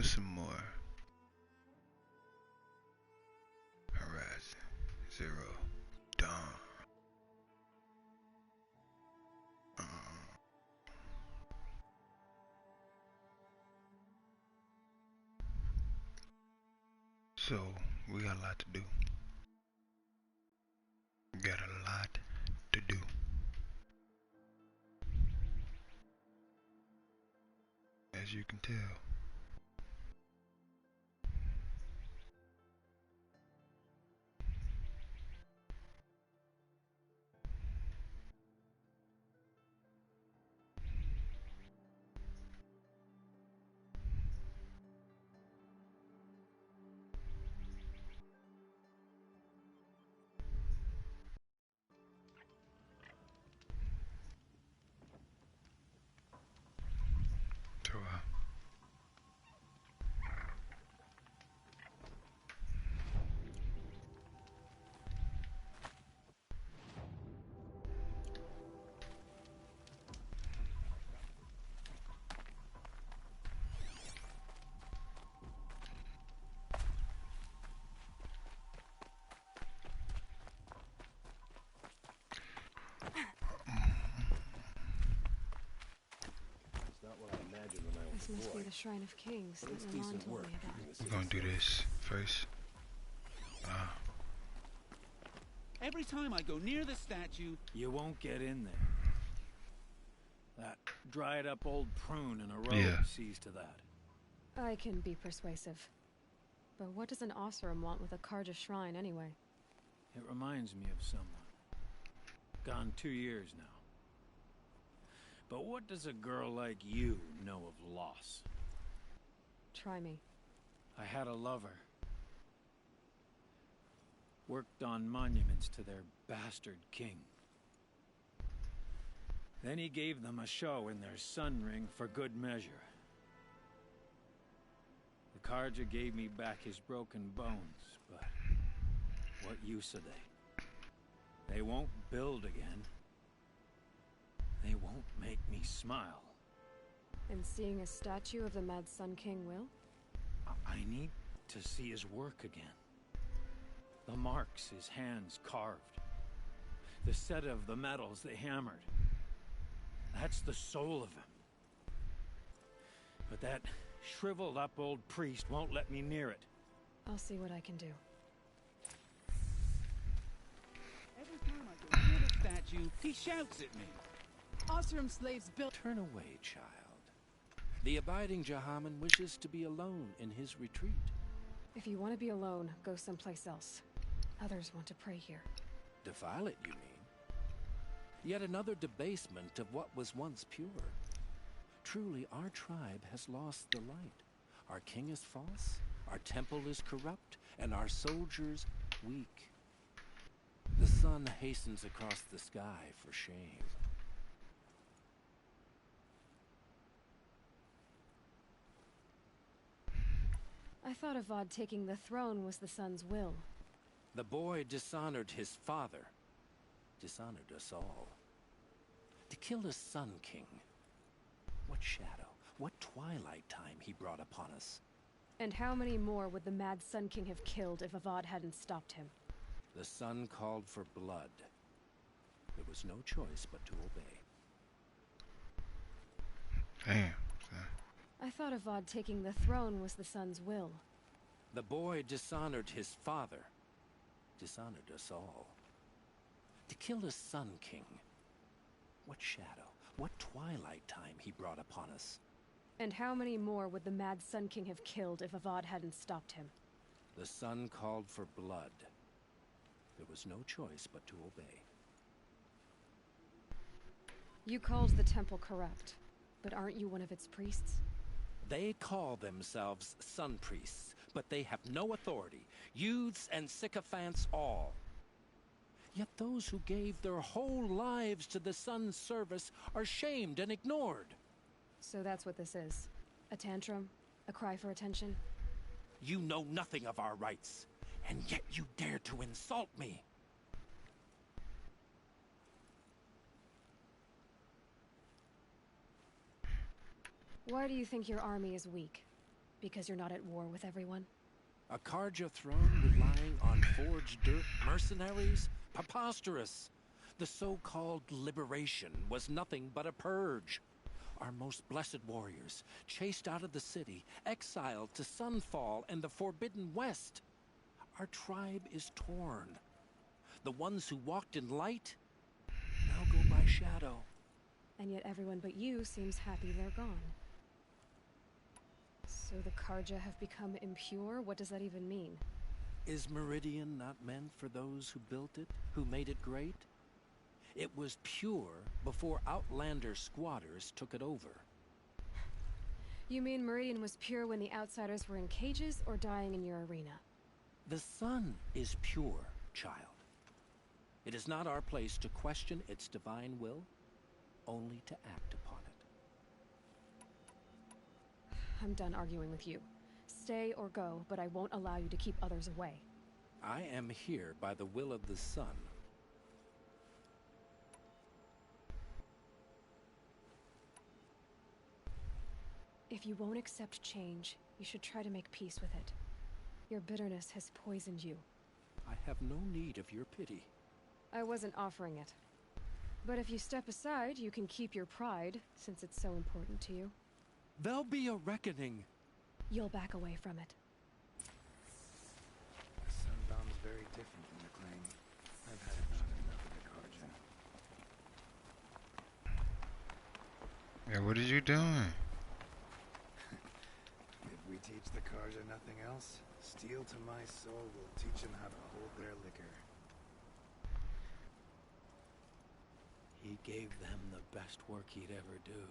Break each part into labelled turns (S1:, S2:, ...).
S1: some more. Horizon Zero Dawn. So we got a lot to do. We got a lot to do. As you can tell. So,
S2: This must be the Shrine of Kings that Milan told me about.
S1: we're gonna do this first.
S3: Every time I go near the statue,
S4: you won't get in there. That dried up old prune in a robe sees to that.
S2: I can be persuasive. But what does an Osram want with a Karja shrine anyway?
S4: It reminds me of someone. Gone 2 years now. But what does a girl like you know of loss?
S2: Try me.
S4: I had a lover. Worked on monuments to their bastard king. Then he gave them a show in their sun ring for good measure. The Karja gave me back his broken bones, but what use are they? They won't build again. They won't make me smile.
S2: And seeing a statue of the Mad Sun King will?
S4: I need to see his work again. The marks his hands carved. The set of the metals they hammered. That's the soul of him. But that shriveled up old priest won't let me near it.
S2: I'll see what I can do.
S3: every time I go near the statue, he shouts at me.
S5: Osram slaves built.
S6: Turn away, child. The abiding Jahaman wishes to be alone in his retreat.
S2: If you want to be alone, go someplace else. Others want to pray here.
S6: Defile it, you mean? Yet another debasement of what was once pure. Truly, our tribe has lost the light. Our king is false, our temple is corrupt, and our soldiers weak. The sun hastens across the sky for shame.
S2: I thought Avad taking the throne was the sun's will.
S6: The boy dishonored his father, dishonored us all. To kill a Sun King. What shadow, what twilight time he brought upon us.
S2: And how many more would the Mad Sun King have killed if Avad hadn't stopped him?
S6: The sun called for blood. There was no choice but to obey.
S1: Damn.
S2: I thought Avad taking the throne was the sun's will.
S6: The boy dishonored his father, dishonored us all. To kill a Sun King. What shadow, what twilight time he brought upon us.
S2: And how many more would the Mad Sun King have killed if Avad hadn't stopped him?
S6: The sun called for blood. There was no choice but to obey.
S2: You called the temple corrupt, but aren't you one of its priests?
S6: They call themselves sun priests, but they have no authority. Youths and sycophants all. Yet those who gave their whole lives to the sun's service are shamed and ignored.
S2: So that's what this is. A tantrum? A cry for attention?
S6: You know nothing of our rights, and yet you dare to insult me.
S2: Why do you think your army is weak? Because you're not at war with everyone?
S6: A Karja throne relying on forged dirt mercenaries? Preposterous! The so-called liberation was nothing but a purge. Our most blessed warriors, chased out of the city, exiled to Sunfall and the Forbidden West. Our tribe is torn. The ones who walked in light now go by shadow.
S2: And yet everyone but you seems happy they're gone. So the Karja have become impure? What does that even mean?
S6: Is Meridian not meant for those who built it, who made it great? It was pure before Outlander squatters took it over.
S2: You mean Meridian was pure when the outsiders were in cages or dying in your arena?
S6: The sun is pure, child. It is not our place to question its divine will, only to act upon it.
S2: I'm done arguing with you. Stay or go, but I won't allow you to keep others away.
S6: I am here by the will of the sun.
S2: If you won't accept change, you should try to make peace with it. Your bitterness has poisoned you.
S6: I have no need of your pity.
S2: I wasn't offering it. But if you step aside, you can keep your pride, since it's so important to you.
S6: There'll be a reckoning.
S2: You'll back away from it.
S7: The Sunbound's very different from the claim. I've had enough of the Karja.
S1: Yeah, what are you doing?
S7: If we teach the Karja nothing else, Steel to my soul will teach them how to hold their liquor.
S4: He gave them the best work he'd ever do.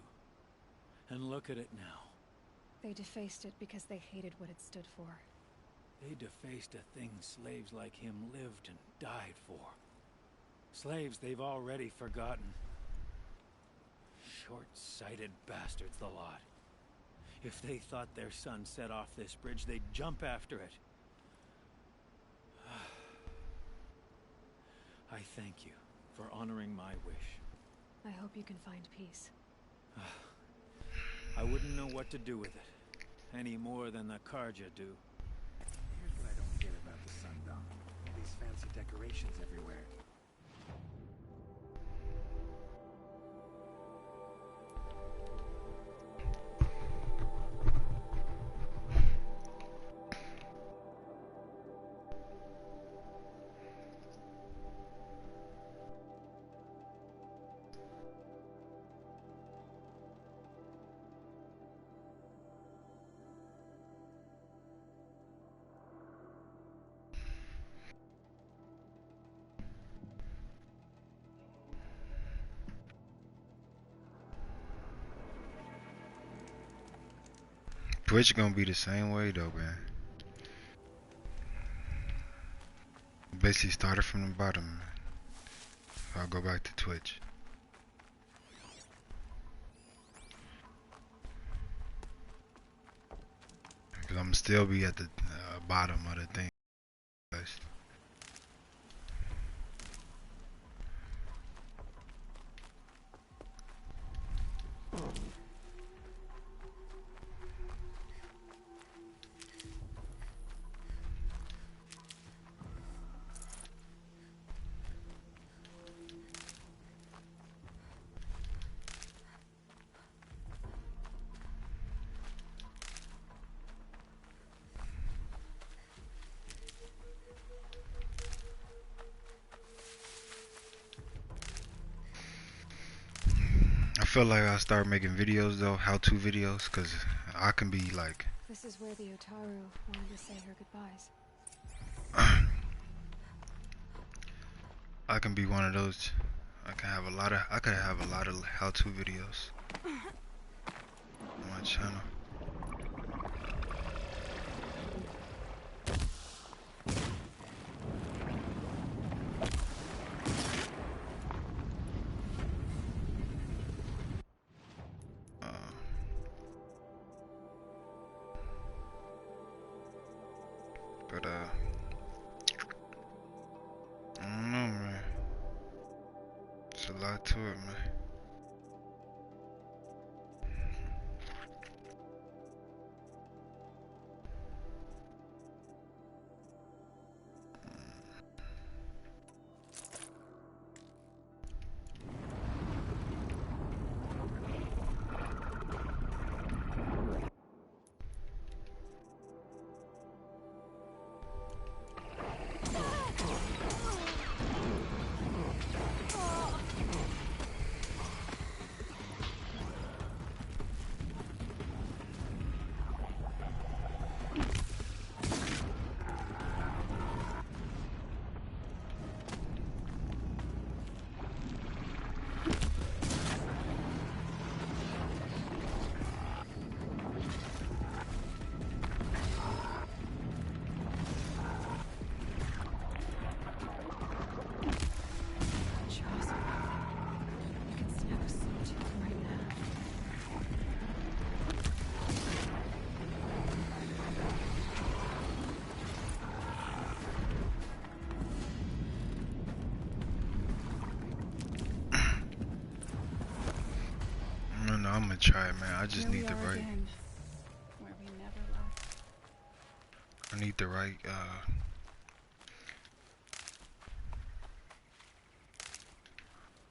S4: And look at it now.
S2: They defaced it because they hated what it stood for.
S4: They defaced a thing slaves like him lived and died for. Slaves they've already forgotten. Short-sighted bastards, the lot. If they thought their son set off this bridge, they'd jump after it. I thank you for honoring my wish.
S2: I hope you can find peace.
S4: I wouldn't know what to do with it, any more than the Karja do.
S7: Here's what I don't get about the Sundown. All these fancy decorations everywhere.
S1: Twitch gonna be the same way though, man. Basically started from the bottom, man. I'll go back to Twitch. Cause I'm still be at the bottom of the thing. I feel like I start making videos though, how-to videos, cause I can be like.
S2: This is where the Otaru wanted to say her goodbyes.
S1: I can be one of those. I could have a lot of how-to videos on my channel. But I don't know, man. It's a lot to it, man. I'm gonna try it, man. I just
S5: Here we
S1: need the
S5: are
S1: right.
S5: again, where we never left.
S1: I need the right.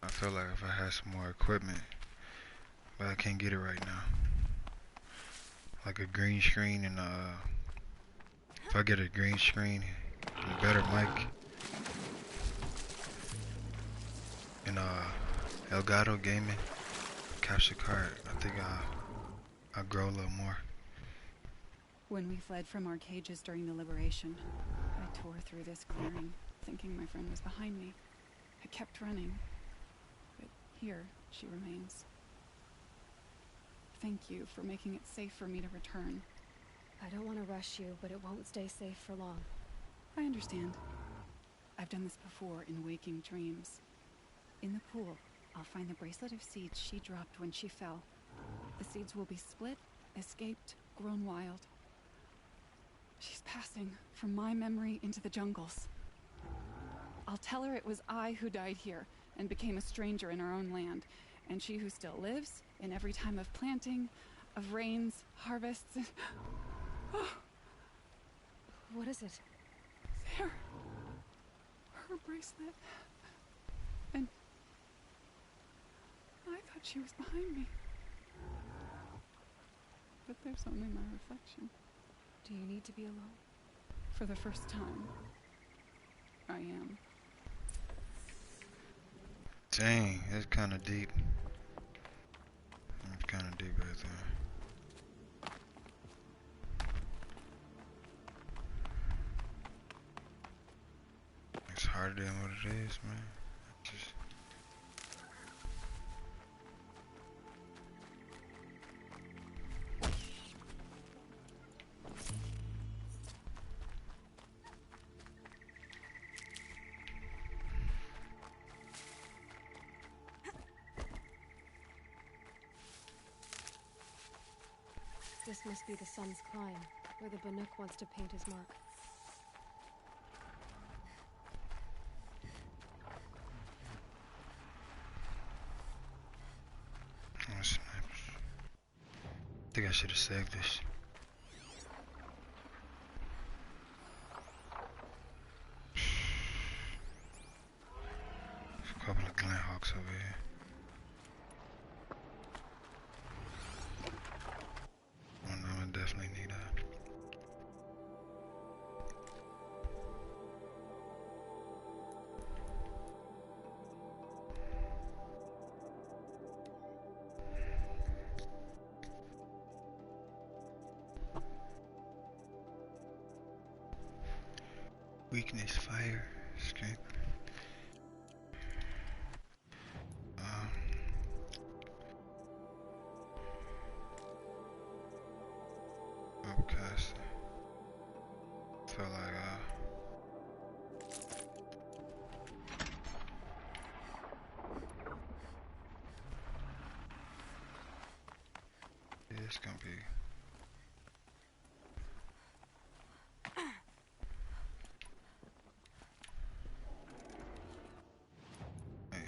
S1: I feel like if I had some more equipment, but I can't get it right now. Like a green screen and if I get a green screen and a better mic and Elgato Gaming capture card, I think I'll grow a little more.
S5: When we fled from our cages during the liberation, I tore through this clearing, thinking my friend was behind me. I kept running, but here she remains. Thank you for making it safe for me to return.
S2: I don't want to rush you, but it won't stay safe for long.
S5: I understand. I've done this before in waking dreams. In the pool, I'll find the bracelet of seeds she dropped when she fell. The seeds will be split, escaped, grown wild. She's passing from my memory into the jungles. I'll tell her it was I who died here and became a stranger in our own land, and she who still lives in every time of planting, of rains, harvests.
S2: What is it?
S5: There. Her bracelet. And I thought she was behind me. But there's only my reflection.
S2: Do you need to be alone?
S5: For the first time, I am.
S1: Dang, that's kind of deep. It's kind of deep right there. It's harder than what it is, man. Just
S2: This must be the sun's climb, where the Banuk wants to paint his mark.
S1: oh, snipers. I think I should have saved this. There's a couple of Glenhawks over here. Oh no, I definitely need that. Weakness, fire, strength. Upcast. Feel like yeah, it's gonna be. Hey.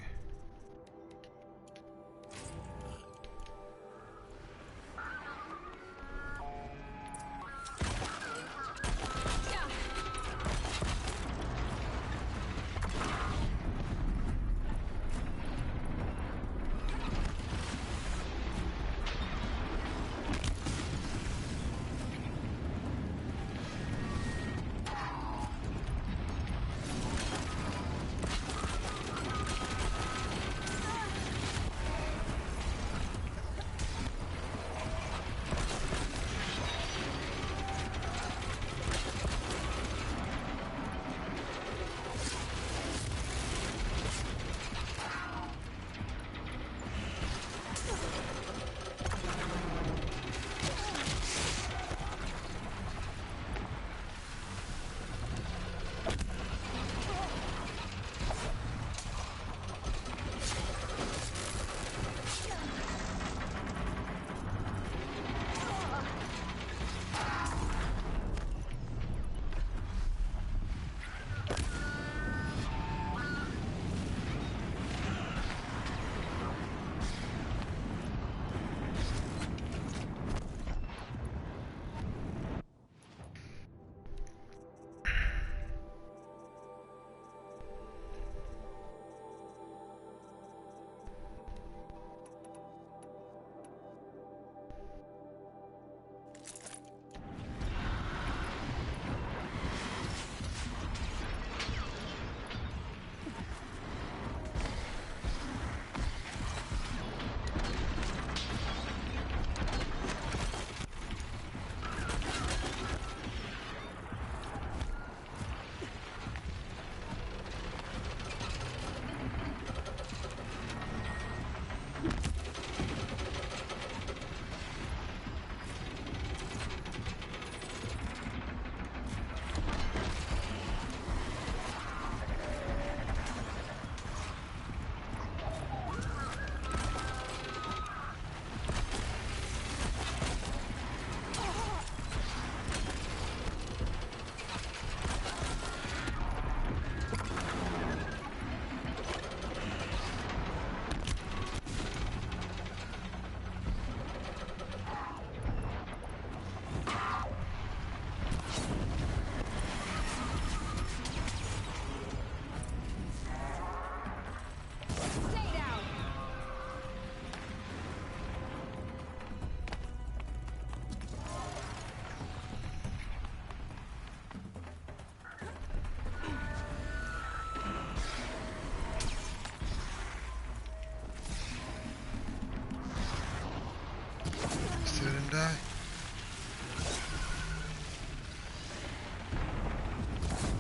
S1: Still didn't die?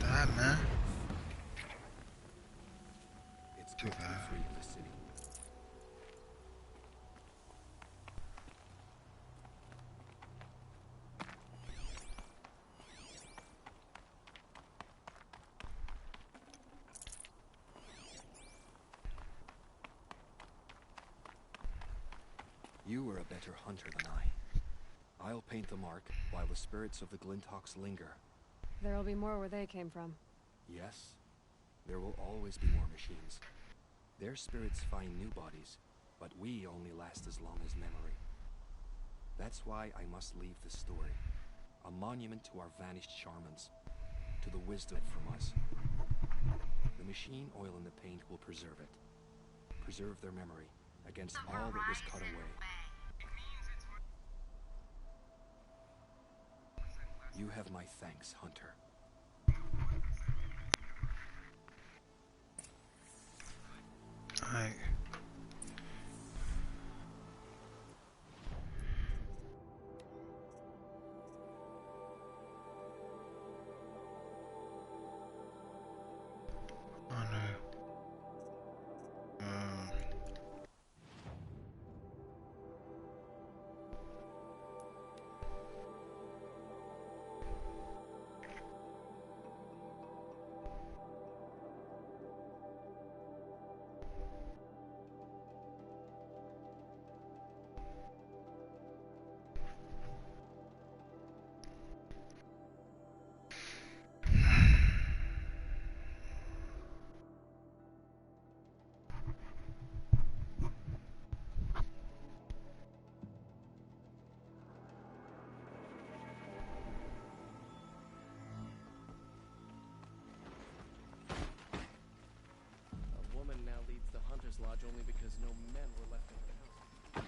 S1: Die, man.
S6: It's
S1: Too
S6: good to be
S1: bad.
S6: free of the city. You were a better hunter than I. I'll paint the mark while the spirits of the Glinthawks linger.
S2: There'll be more where they came from.
S6: Yes, there will always be more machines. Their spirits find new bodies, but we only last as long as memory. That's why I must leave the story. A monument to our vanished shamans, to the wisdom from us. The machine oil in the paint will preserve it. Preserve their memory against all that was cut away. You have my thanks, Hunter.
S1: Alright. Oh no.
S8: A woman now leads the Hunter's Lodge only because no men were left in her house.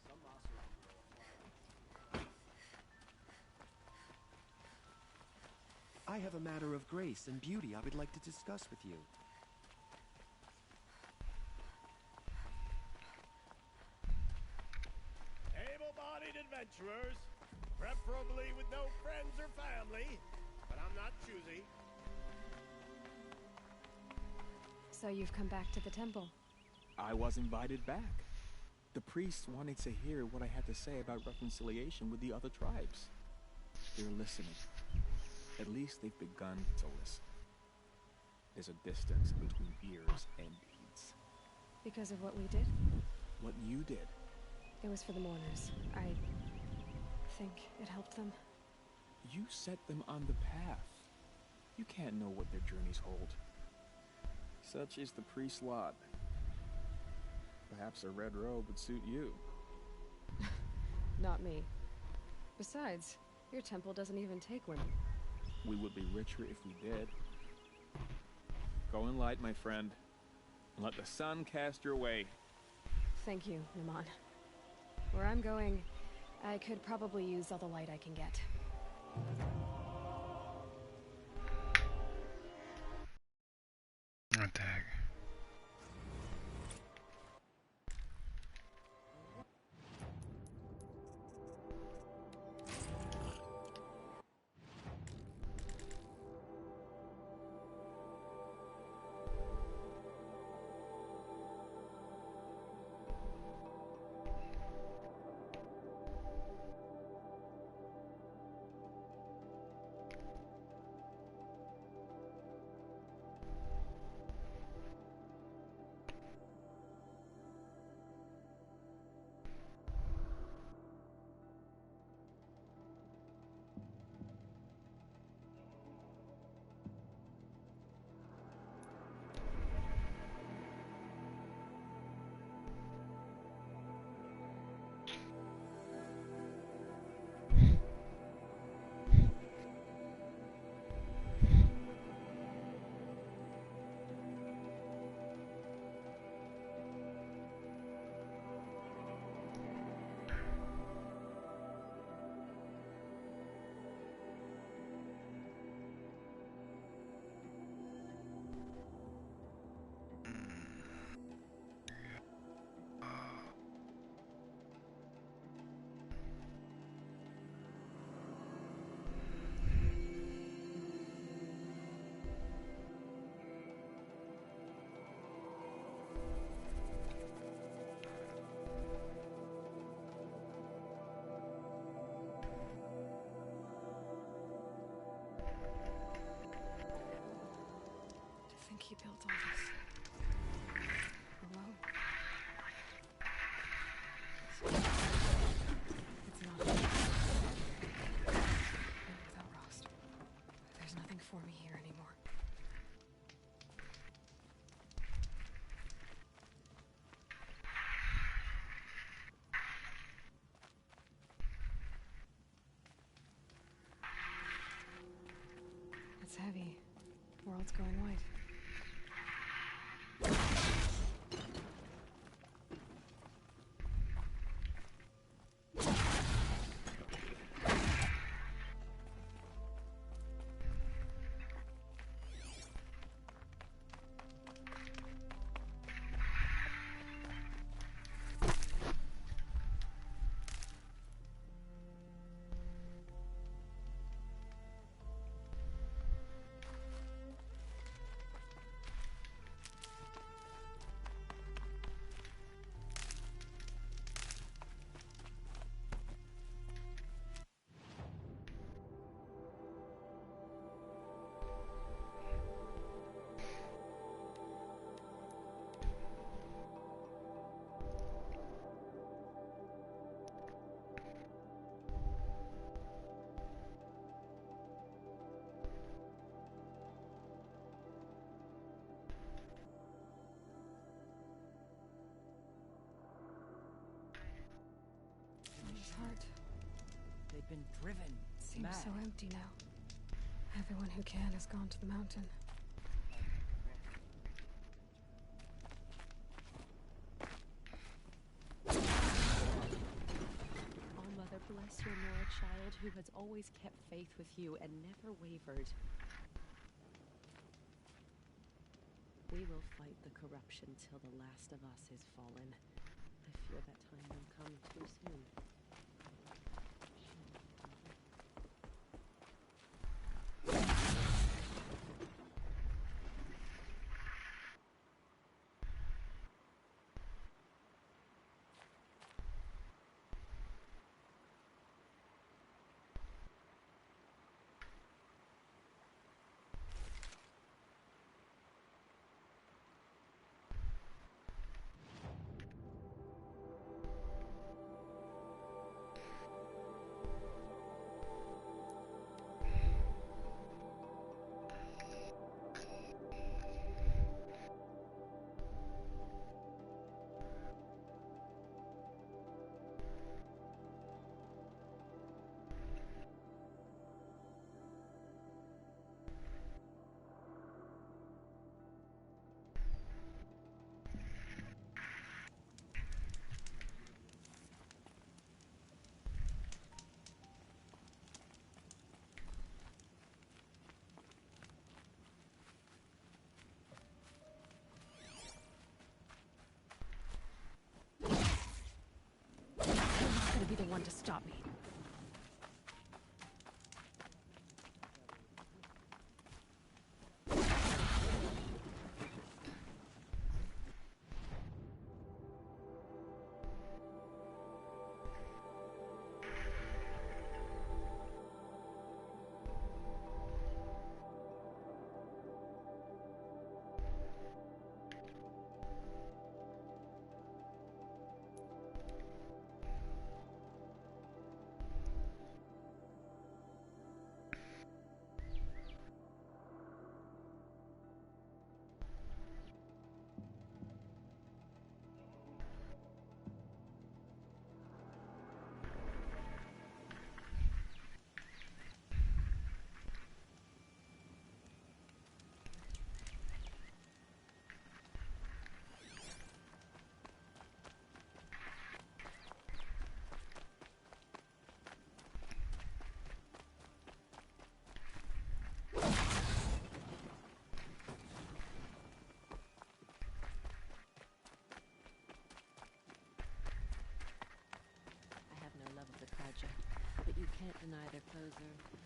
S8: Some monster.
S9: I have a matter of grace and beauty I would like to discuss with you.
S10: Able-bodied adventurers, preferably with no friends or family, but I'm not choosy.
S2: So you've come back to the temple.
S11: I was invited back. The priests wanted to hear what I had to say about reconciliation with the other tribes. They're listening. At least they've begun to listen. There's a distance between ears and deeds.
S2: Because of what we did?
S11: What you did.
S2: It was for the mourners. I think it helped them.
S11: You set them on the path. You can't know what their journeys hold. Such is the priest's lot. Perhaps a red robe would suit you.
S2: Not me. Besides, your temple doesn't even take women.
S11: We would be richer if we did. Go in light, my friend, and let the sun cast your way.
S2: Thank you, Naman. Where I'm going, I could probably use all the light I can get.
S1: What the heck?
S2: What's all this? Alone? It's not. Without Rost, there's nothing for me here anymore. It's heavy. World's going white. His heart
S8: They've been driven
S2: seems
S8: mad.
S2: so empty now. Everyone who can has gone to the mountain.
S12: Oh, Mother, bless your Nora child who has always kept faith with you and never wavered. We will fight the corruption till the last of us is fallen. I fear that time will come too soon.
S2: Be the one to stop me.
S12: But you can't deny their closer.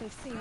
S2: They see me.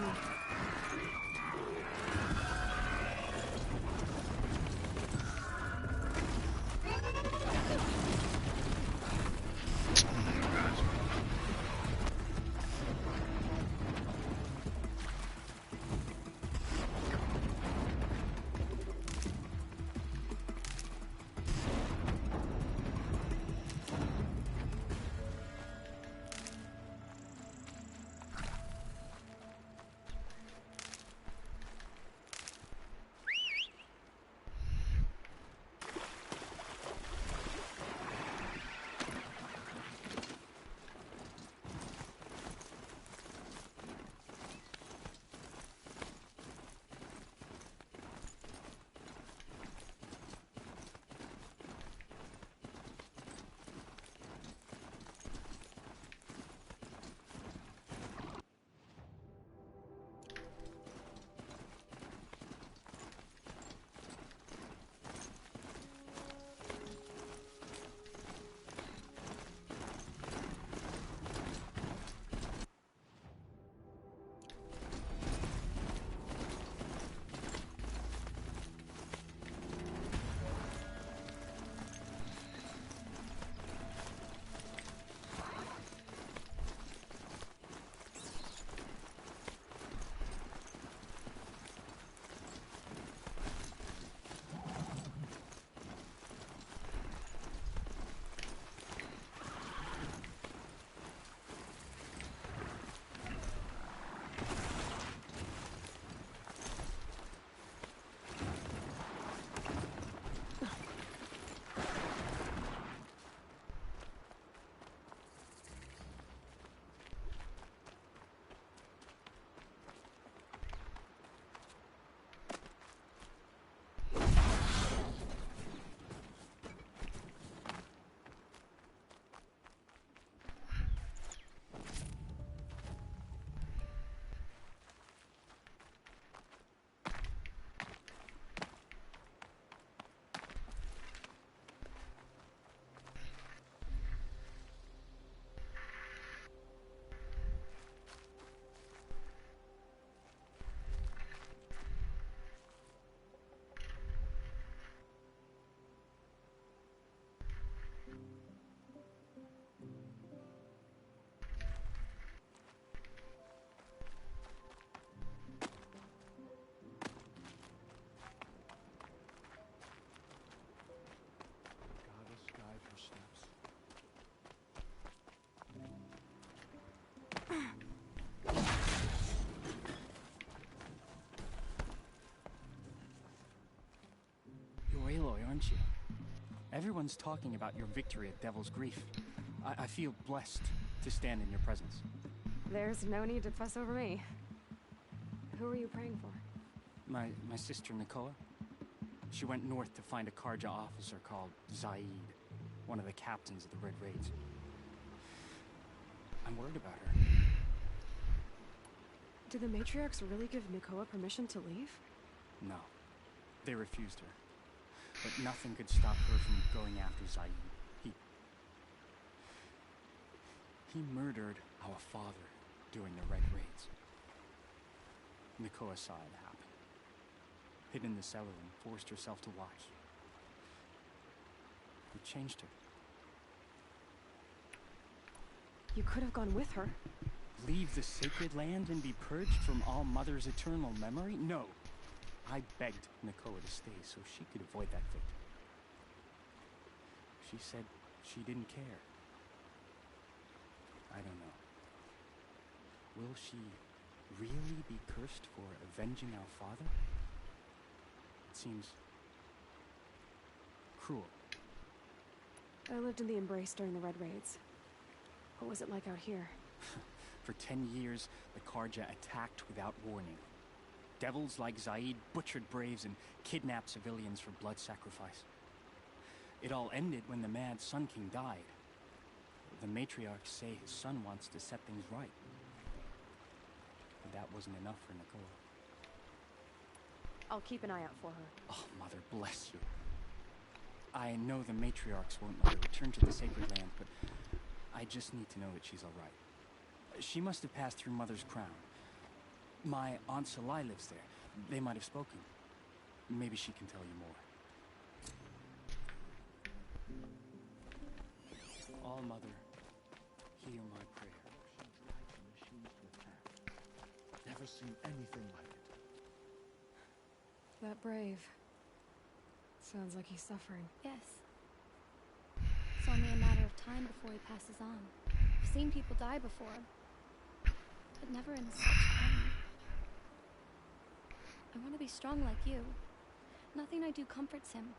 S11: Goddess, guide her steps.
S13: You're Aloy, aren't you? Everyone's talking about your victory at Devil's Grief. I feel blessed to stand in your presence.
S2: There's no need to fuss over me. Who are you praying for?
S13: My sister Nakoa. She went north to find a Karja officer called Zaid, one of the captains of the Red Raids. I'm worried about her.
S2: Did the matriarchs really give Nakoa permission to leave?
S13: No, they refused her. But nothing could stop her from going after Zaid. He murdered our father during the Red Raids. Nakoa saw it happen. Hid in the cellar and forced herself to watch. It changed her.
S2: You could have gone with her.
S13: Leave the sacred land and be purged from all Mother's eternal memory? No. I begged Nakoa to stay so she could avoid that fate. She said she didn't care. I don't know. Will she really be cursed for avenging our father? It seems cruel.
S2: I lived in the Embrace during the Red Raids. What was it like out here?
S13: For 10 years, the Karja attacked without warning. Devils like Zaid butchered braves and kidnapped civilians for blood sacrifice. It all ended when the Mad Sun King died. The matriarchs say his son wants to set things right. But that wasn't enough for Nakoa.
S2: I'll keep an eye out for her.
S13: Oh, Mother bless you. I know the matriarchs won't let her return to the sacred land, but I just need to know that she's all right. She must have passed through Mother's crown. My Aunt Salai lives there. They might have spoken. Maybe she can tell you more. All-Mother, hear my prayer.
S9: Never seen anything like it.
S2: That brave. Sounds like he's suffering.
S14: Yes. It's only a matter of time before he passes on. I've seen people die before, but never in such pain. I want to be strong like you. Nothing I do comforts him.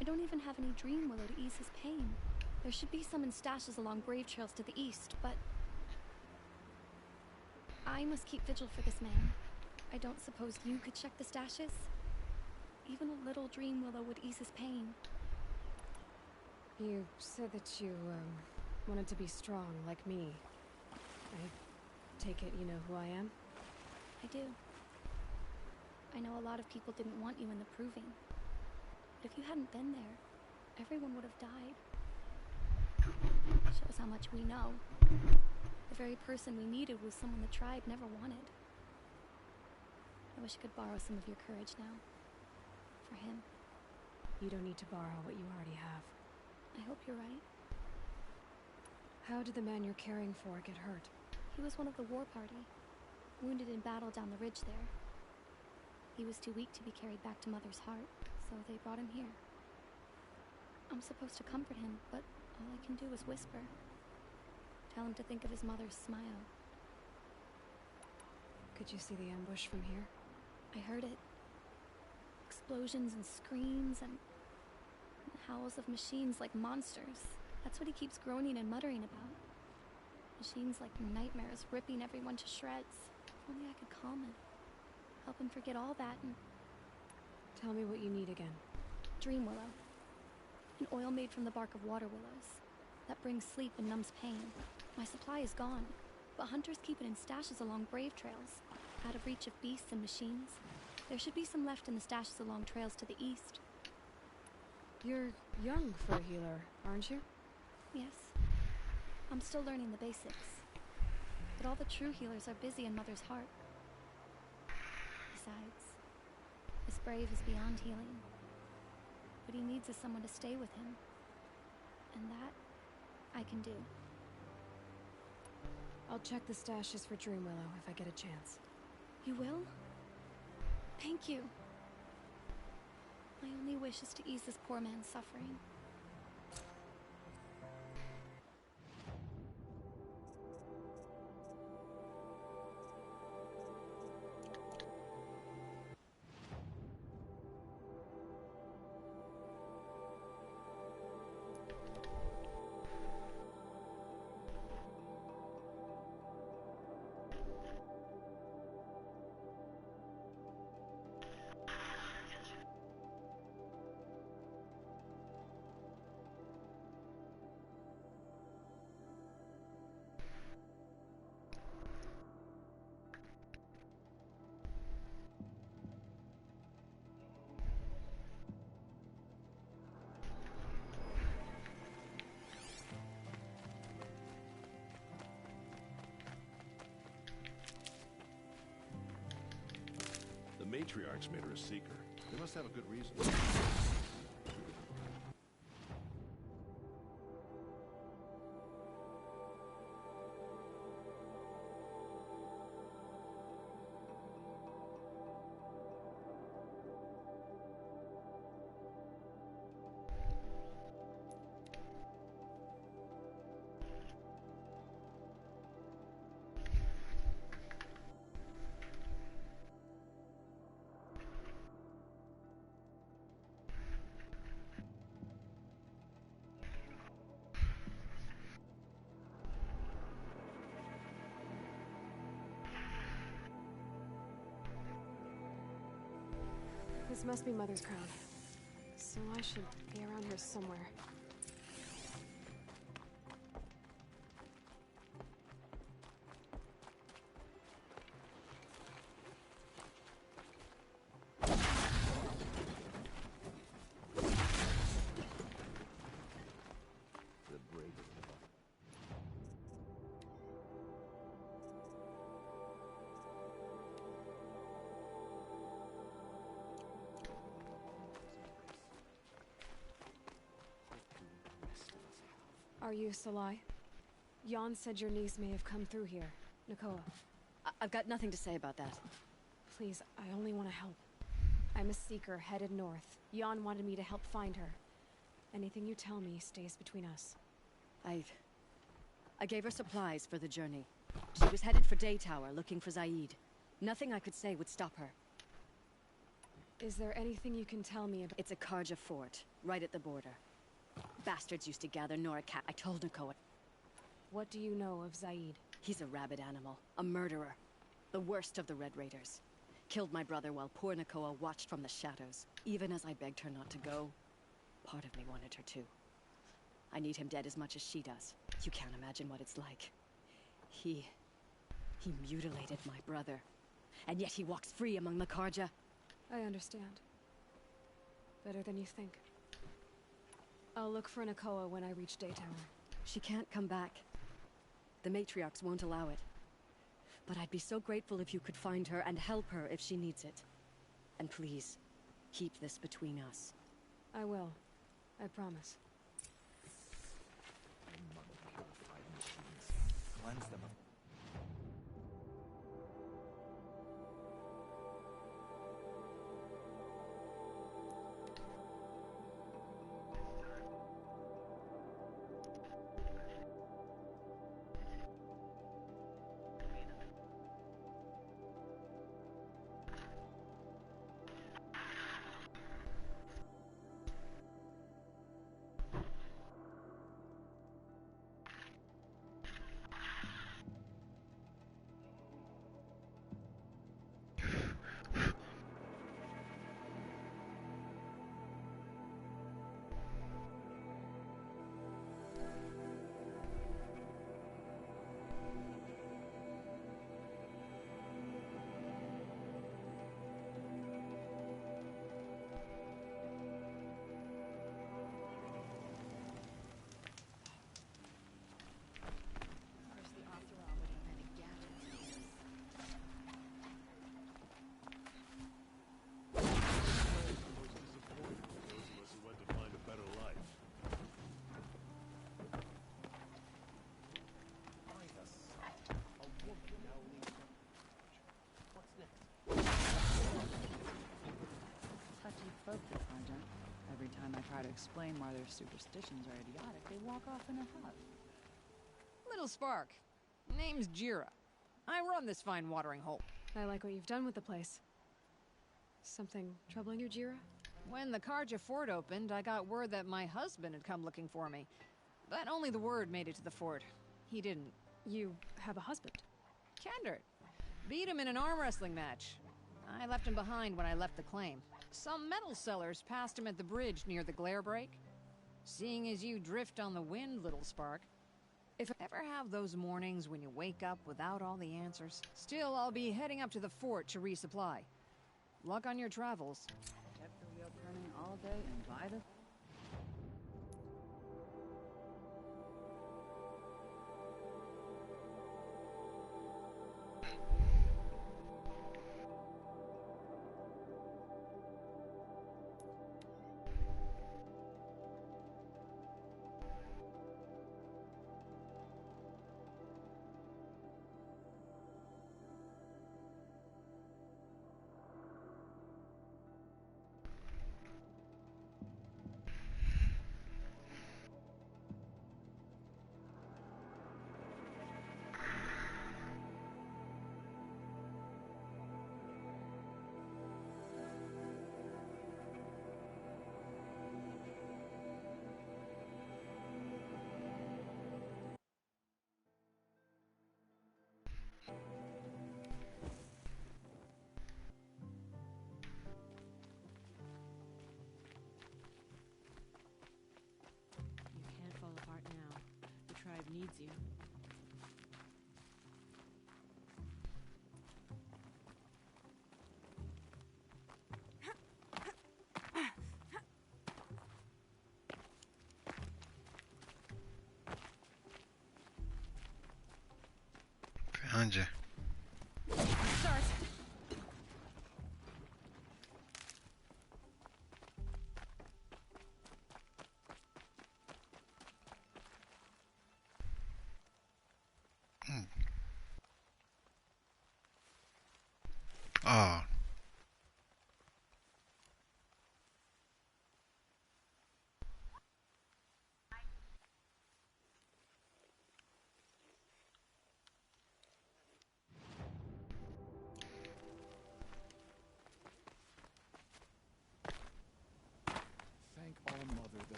S14: I don't even have any dream willow to ease his pain. There should be some in stashes along brave trails to the east, but I must keep vigil for this man. I don't suppose you could check the stashes? Even a little dream willow would ease his pain.
S2: You said that you, wanted to be strong like me. I take it you know who I am?
S14: I do. I know a lot of people didn't want you in the proving. But if you hadn't been there, everyone would have died. Shows how much we know. The very person we needed was someone the tribe never wanted. I wish I could borrow some of your courage now. For him.
S2: You don't need to borrow what you already have.
S14: I hope you're right.
S2: How did the man you're caring for get hurt?
S14: He was one of the war party. Wounded in battle down the ridge there. He was too weak to be carried back to Mother's heart, so they brought him here. I'm supposed to comfort him, but all I can do is whisper. Tell him to think of his mother's smile.
S2: Could you see the ambush from here?
S14: I heard it. Explosions and screams and howls of machines like monsters. That's what he keeps groaning and muttering about. Machines like nightmares ripping everyone to shreds. If only I could calm him. Help him forget all that and...
S2: Tell me what you need again.
S14: Dream willow. An oil made from the bark of water willows. That brings sleep and numbs pain. My supply is gone, but hunters keep it in stashes along brave trails, out of reach of beasts and machines. There should be some left in the stashes along trails to the east.
S2: You're young for a healer, aren't you?
S14: Yes. I'm still learning the basics. But all the true healers are busy in Mother's heart. Besides, this brave is beyond healing. What he needs is someone to stay with him. And that, I can do.
S2: I'll check the stashes for Dream Willow if I get a chance.
S14: You will? Thank you. My only wish is to ease this poor man's suffering.
S15: The matriarchs made her a seeker. They must have a good reason.
S2: This must be Mother's crown. So I should be around here somewhere. Are you Salai? Jan said your niece may have come through here. Nakoa.
S16: I've got nothing to say about that.
S2: Please, I only want to help. I'm a seeker headed north. Jan wanted me to help find her. Anything you tell me stays between us.
S16: I gave her supplies for the journey. She was headed for Daytower, looking for Zaid. Nothing I could say would stop her.
S2: Is there anything you can tell me about—
S16: It's a Karja fort, right at the border. Bastards used to gather Nora Cat. I told Nakoa.
S2: What do you know of Zaid?
S16: He's a rabid animal, a murderer. The worst of the Red Raiders. Killed my brother while poor Nakoa watched from the shadows. Even as I begged her not to go, part of me wanted her to. I need him dead as much as she does. You can't imagine what it's like. He mutilated my brother. And yet he walks free among the Karja.
S2: I understand. Better than you think. I'll look for Nakoa when I reach Daytower.
S16: She can't come back. The matriarchs won't allow it. But I'd be so grateful if you could find her and help her if she needs it. And please, keep this between us.
S2: I will. I promise.
S9: Cleanse them of
S17: folk, the Karja. Every time I try to explain why their superstitions are idiotic, they walk off in a huff.
S18: Little Spark. Name's Jira. I run this fine watering hole.
S2: I like what you've done with the place. Something troubling you, Jira?
S18: When the Karja fort opened, I got word that my husband had come looking for me. But only the word made it to the fort. He didn't.
S2: You have a husband?
S18: Kendert. Beat him in an arm wrestling match. I left him behind when I left the claim. Some metal sellers passed him at the bridge near the glare break. Seeing as you drift on the wind, little Spark. If I ever have those mornings when you wake up without all the answers, still I'll be heading up to the fort to resupply. Luck on your travels.
S17: Kept the wheel turning all day and by the...
S12: Needs you.
S1: Found you.
S18: Start.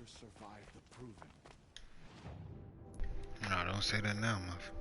S9: survived the proving.
S1: No, don't say that now, Muff.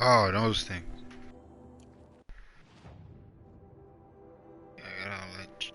S1: Oh, those things. I don't like.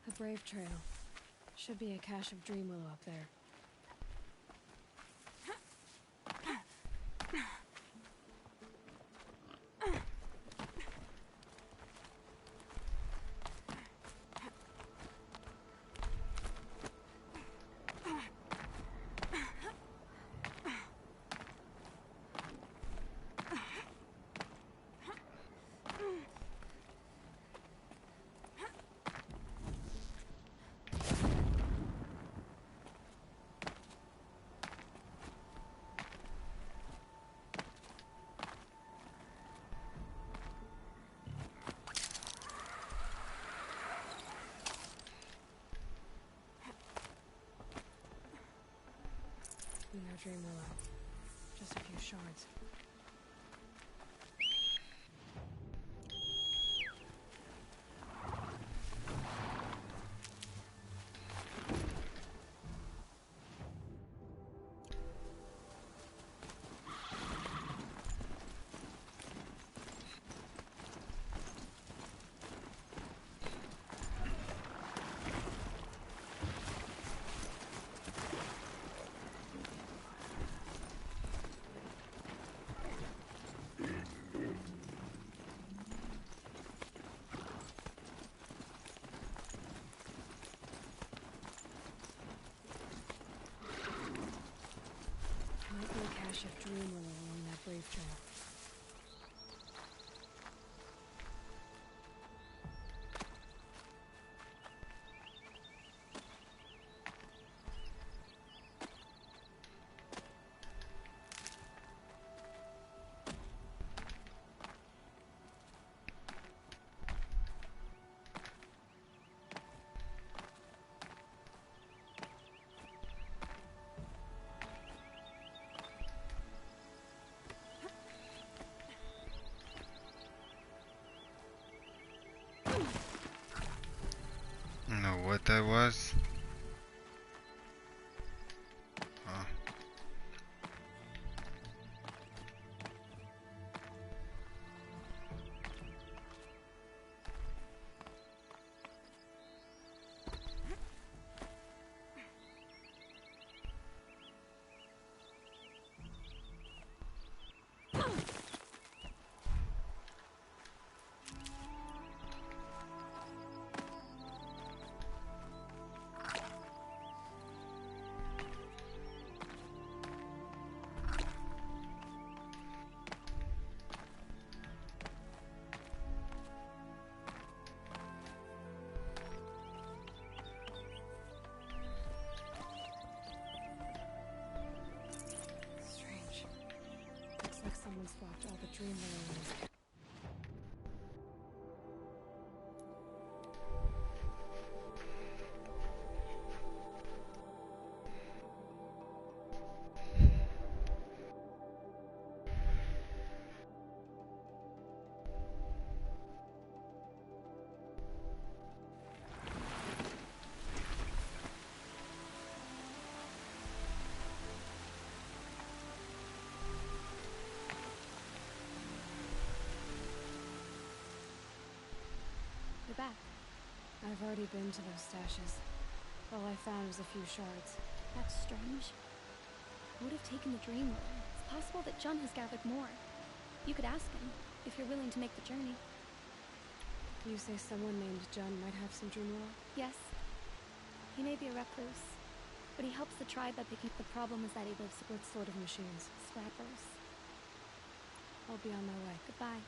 S2: The Brave Trail. Should be a cache of dream willow up there. No dream willow. Just a few shards. Might be a cache of dream willow along that Brave Trail.
S1: I don't know what that was. Oh.
S2: dream release.
S14: Back.
S2: I've already been to those stashes. All I found was a few shards.
S14: That's strange. Would have taken the dream willow. It's possible that Jun has gathered more. You could ask him, if you're willing to make the journey.
S2: You say someone named Jun might have some dream willow?
S14: Yes. He may be a recluse, but he helps the tribe by picking. The problem is that he lives
S2: What sort of machines?
S14: scrappers.
S2: I'll be on my way.
S14: Goodbye.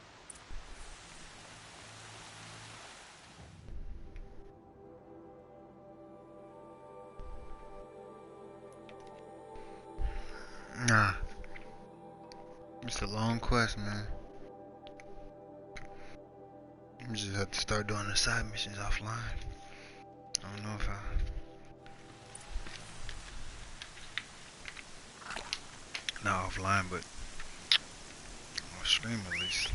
S1: Nah. It's a long quest, man. You just have to start doing the side missions offline. I don't know if not offline, but on stream at least.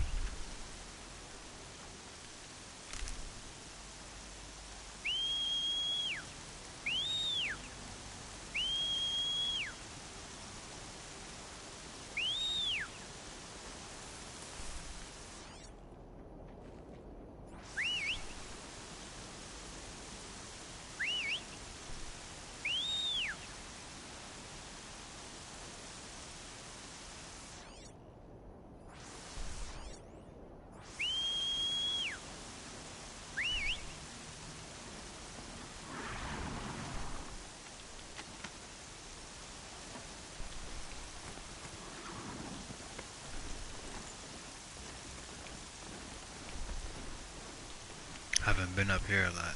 S1: Haven't been up here a lot.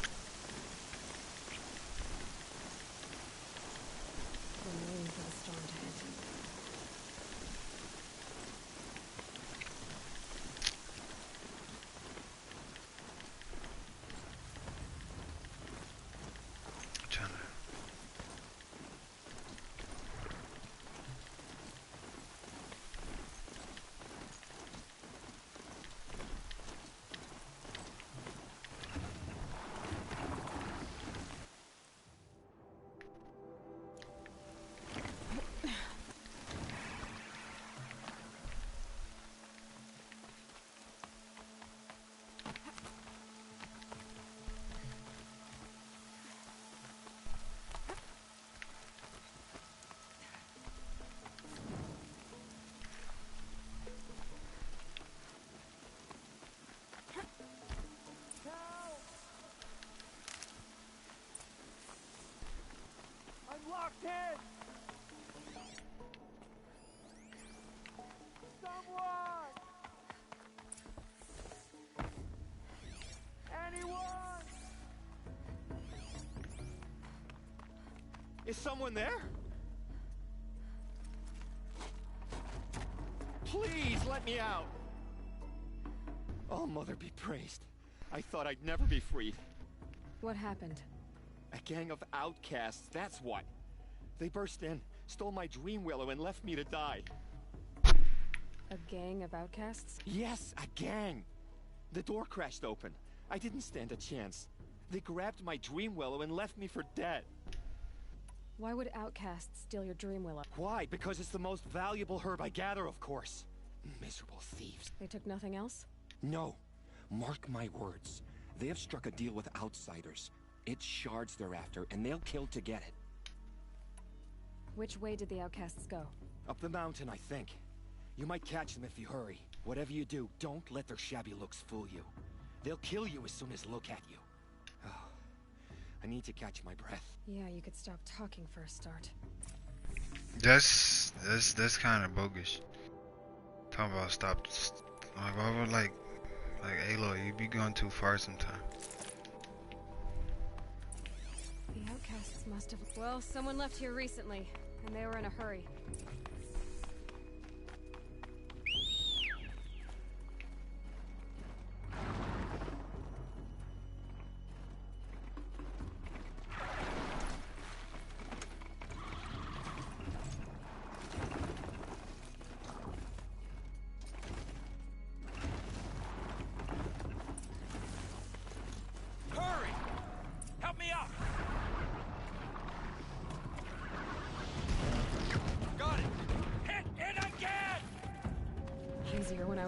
S2: I'm waiting for the storm to hit.
S10: Locked in! Someone! Anyone!
S9: Is someone there? Please let me out! Oh, Mother be praised. I thought I'd never be freed.
S2: What happened?
S9: A gang of outcasts, that's what. They burst in, stole my dream willow, and left me to die.
S2: A gang of outcasts?
S9: Yes, a gang. The door crashed open. I didn't stand a chance. They grabbed my dream willow and left me for dead.
S2: Why would outcasts steal your dream willow?
S9: Why? Because it's the most valuable herb I gather, of course. Miserable thieves.
S2: They took nothing else?
S9: No. Mark my words. They have struck a deal with outsiders. It's shards they're after, and they'll kill to get it.
S2: Which way did the outcasts go?
S9: Up the mountain, I think. You might catch them if you hurry. Whatever you do, don't let their shabby looks fool you. They'll kill you as soon as look at you. Oh, I need to catch my breath.
S2: Yeah, you could stop talking for a start.
S1: That's kind of bogus. Talking about stop. Like Aloy, you be going too far sometimes.
S2: The outcasts must have. Well, someone left here recently, and they were in a hurry.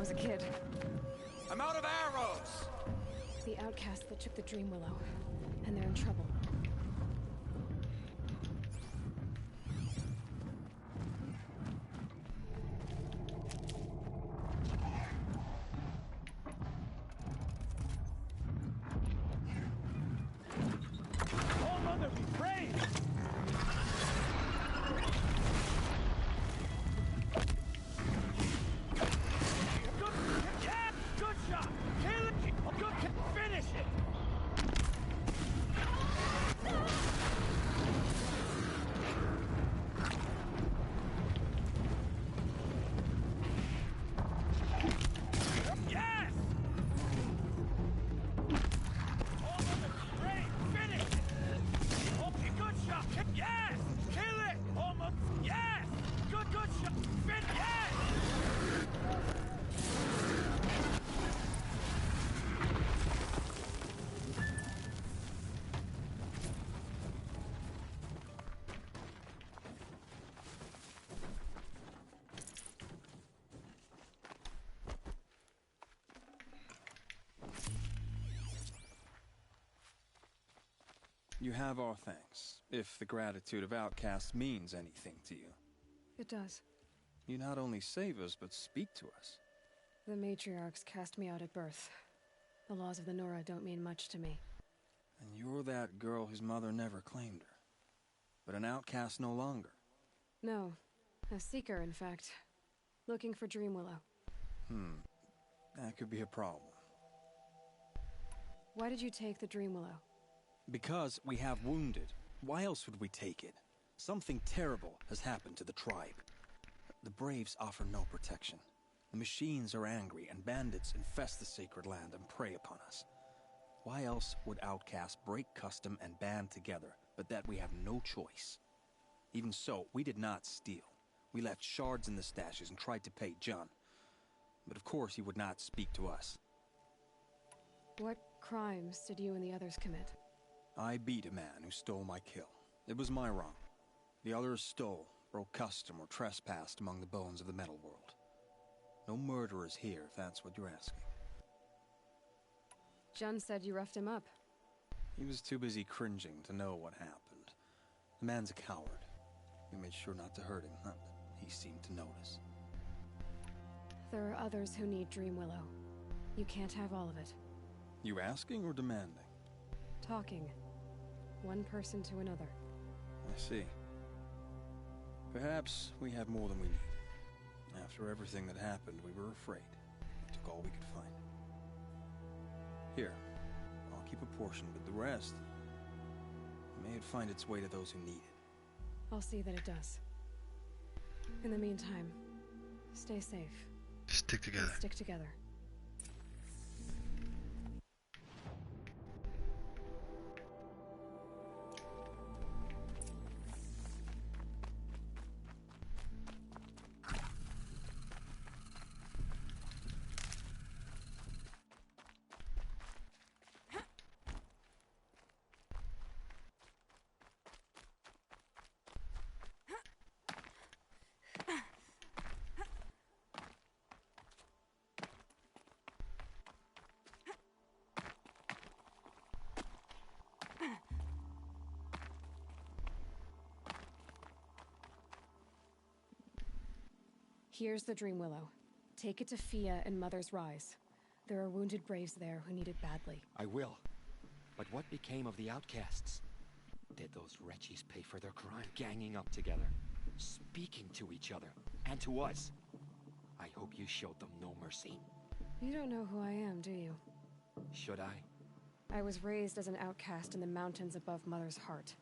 S2: was a kid.
S6: I'm out of arrows!
S2: The outcasts that took the Dream Willow, and they're in trouble.
S10: All mother be praised! Good, yeah, good shot! Kill it! Good, finish it! Yes! All mother be praised! Finish it! Oh, good shot! Yes! Kill it! Almost! Yes! Good shot! Yes!
S11: You have our thanks, if the gratitude of outcasts means anything to you.
S2: It does.
S11: You not only save us, but speak to us.
S2: The matriarchs cast me out at birth. The laws of the Nora don't mean much to me.
S11: And you're that girl whose mother never claimed her. But an outcast no longer.
S2: No. A seeker, in fact. Looking for Dream Willow.
S11: That could be a problem.
S2: Why did you take the Dream Willow?
S11: Because we have wounded. Why else would we take it? Something terrible has happened to the tribe. The Braves offer no protection. The machines are angry, and bandits infest the sacred land and prey upon us. Why else would outcasts break custom and band together, but that we have no choice? Even so, we did not steal. We left shards in the stashes and tried to pay John. But of course he would not speak to us.
S2: What crimes did you and the others commit?
S11: I beat a man who stole my kill. It was my wrong. The others stole, broke custom, or trespassed among the bones of the metal world. No murderers here, if that's what you're asking.
S2: Jun said you roughed him up.
S11: He was too busy cringing to know what happened. The man's a coward. We made sure not to hurt him, not that he seemed to notice.
S2: There are others who need Dream Willow. You can't have all of it.
S11: You asking or demanding?
S2: Talking. One person to another.
S11: I see. Perhaps we have more than we need. After everything that happened, we were afraid. We took all we could find. Here, I'll keep a portion, but the rest... may it find its way to those who need it.
S2: I'll see that it does. In the meantime, stay safe.
S1: Stick together.
S2: And stick together. Here's the Dream Willow. Take it to Fia and Mother's Rise. There are wounded braves there who need it badly.
S9: I will. But what became of the outcasts? Did those wretches pay for their crime? Ganging up together, speaking to each other, and to us. I hope you showed them no mercy.
S2: You don't know who I am, do you?
S9: Should I?
S2: I was raised as an outcast in the mountains above Mother's heart.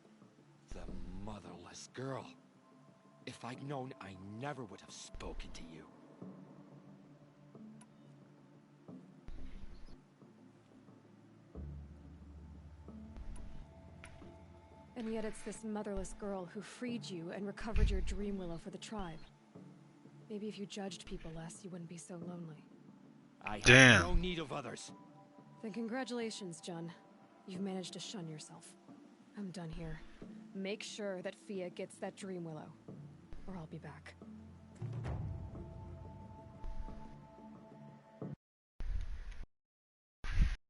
S9: The motherless girl. If I'd known, I never would have spoken to you.
S2: And yet it's this motherless girl who freed you and recovered your Dream Willow for the tribe. Maybe if you judged people less, you wouldn't be so lonely.
S9: I have no need of others.
S2: Then congratulations, Jun. You've managed to shun yourself. I'm done here. Make sure that Fia gets that Dream Willow, or I'll be back.